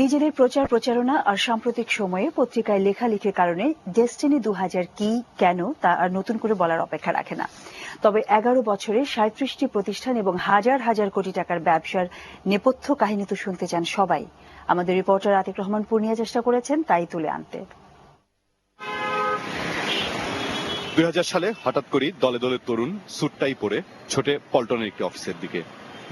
নিজেদের প্রচার প্রচারণা আর সাম্প্রতিক সময়ে পত্রিকায় লেখালেখির কারণে ডেস্টিনি 2000 কি কেন তা আর নতুন করে বলার অপেক্ষা রাখে না। তবে 11 বছরে 37টি প্রতিষ্ঠান এবং হাজার হাজার কোটি টাকার ব্যবসার নেপথ্য কাহিনী তো শুনতে চান সবাই। আমাদের রিপোর্টার আতিক রহমান পূর্ণিয়া চেষ্টা করেছেন তাই তুলে আনতে। 2000 সালে হঠাৎ করে দলে দলে তরুণ স্যুটটাই পরে ছোটে পল্টনের একটি অফিসের দিকে।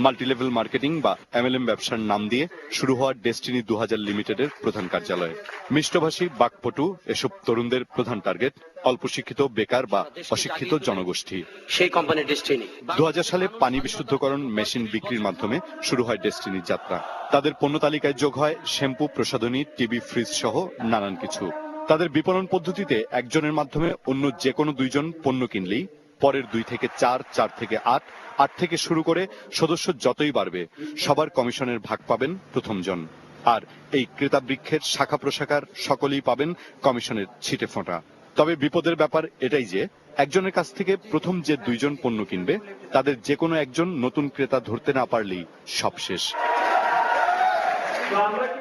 মাল্টিলেভেল মার্কেটিং বা MLM ব্যবসার নাম দিয়ে শুরু হওয়া ডেস্টিনি 2000 লিমিটেডের প্রধান কার্যালয়। মিষ্টভাষী বাকপটু এসব তরুণদের প্রধান টার্গেট অল্প শিক্ষিত বেকার বা অশিক্ষিত জনগোষ্ঠী। সেই কোম্পানি ডেস্টিনি 2000 সালে পানি বিশুদ্ধকরণ মেশিন বিক্রির মাধ্যমে শুরু হয় ডেস্টিনির যাত্রা। তাদের পণ্য তালিকায় যোগ হয় শ্যাম্পু, প্রসাধনী, টিভি, ফ্রিজ সহ নানান কিছু। তাদের বিপণন পদ্ধতিতে একজনের মাধ্যমে অন্য যে কোনো দুইজন পণ্য কিনলেই পরের 2 থেকে 4, 4 থেকে 8, 8 থেকে শুরু করে সদস্য যতই বাড়বে সবার কমিশনের ভাগ পাবেন প্রথম জন। আর এই ক্রেতা বৃক্ষের শাখা প্রশাখার সকলেই পাবেন কমিশনের ছিটে ফোঁটা। তবে বিপদের ব্যাপার এটাই যে একজনের কাছ থেকে প্রথম যে 2 জন পণ্য কিনবে তাদের যে কোনো একজন নতুন ক্রেতা ধরতে না পারলেই সব শেষ।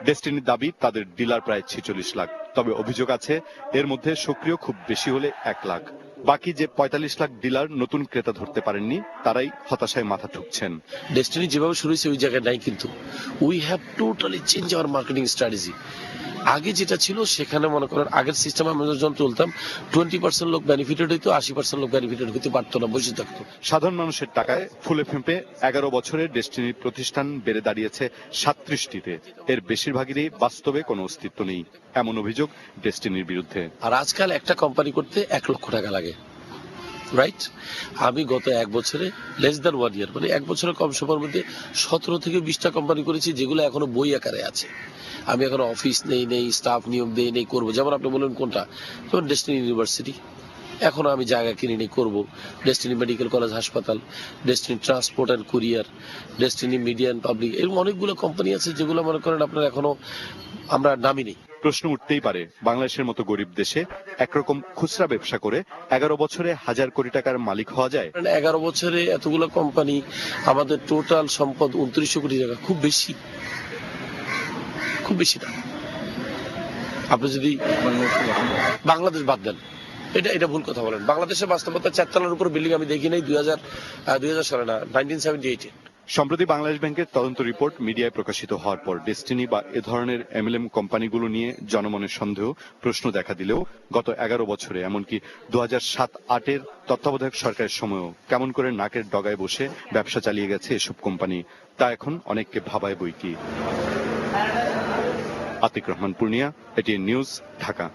ডেস্টিনির দাবি তাদের ডিলার প্রায় 46 লাখ, তবে অভিযোগ আছে এর মধ্যে সক্রিয় খুব বেশি হলে 1 লাখ। বাকি যে 45 লাখ ডিলার নতুন ক্রেতা ধরতে পারেননি তারাই হতাশায় মাথা ঠুকছেন। ডেস্টিনি যেভাবে শুরু হয়েছে ওই জায়গায় নাই, কিন্তু we have totally change our marketing strategy. আগে যেটা ছিল সেখানে মনে করেন আগের সিস্টেম আমরা যখন চলতাম 20% লোক বেনিফিটেড হইতো, 80% লোক বেনিফিটেড হইতে পারতো না, বসে থাকতো। সাধারণ মানুষের টাকায় ফুলে ফেঁপে 11 বছরে ডেস্টিনির প্রতিষ্ঠান বেড়ে দাঁড়িয়েছে 37টিতে। এর বেশিরভাগেরই বাস্তবে কোনো অস্তিত্ব নেই, এমন অভিযোগ ডেস্টিনির বিরুদ্ধে। আর আজকাল একটা কোম্পানি করতে 1 লক্ষ টাকা লাগে, রাইট? আমি গত 1 বছরে লেস দ্যান 1 ইয়ার মানে 1 বছরের কম সময়ের মধ্যে 17 থেকে 20টা কোম্পানি করেছি, যেগুলো এখনো বই আকারে আছে। আমি এখনো অফিস নেই, স্টাফ নিয়োগ নেই করবো। যেমন আপনি বললেন কোনটা, যেমন ডেস্টিনি ইউনিভার্সিটি এখনো আমি জায়গা কিনে নেই করবো, ডেস্টিনি মেডিকেল কলেজ হাসপাতাল, destiny transport and courier, destiny media and public, এরকম অনেকগুলো কোম্পানি আছে যেগুলো মনে করেন আপনার এখনো আমরা নামি নেই। প্রশ্ন উঠতেই পারে, বাংলাদেশের মতো গরিব দেশে একরকম খুচরা ব্যবসা করে 11 বছরে হাজার কোটি টাকার মালিক হওয়া যায়? 11 বছরে এতগুলো কোম্পানি, আমাদের টোটাল সম্পদ 2900 কোটি টাকা, খুব বেশি না। আপনি যদি বাংলাদেশ বাদ দেন, এটা ভুল কথা বলেন। বাংলাদেশের বাস্তবতা 4 তলার উপর বিল্ডিং আমি দেখি নাই 2000 সালে না, 1978-এ। সম্প্রতি বাংলাদেশ ব্যাংকের তদন্ত রিপোর্ট মিডিয়ায় প্রকাশিত হওয়ার পর ডেস্টিনি বা এ ধরনের MLM কোম্পানিগুলো নিয়ে জনমনের সন্দেহ, প্রশ্ন দেখা দিলেও গত 11 বছরে এমনকি 2007-08-এর তত্ত্বাবধায়ক সরকারের সময়ও কেমন করে নাকের ডগায় বসে ব্যবসা চালিয়ে গেছে এসব কোম্পানি, তা এখন অনেককে ভাবায় বইকি। Atiq Rahman Purnia, ATN news, Dhaka.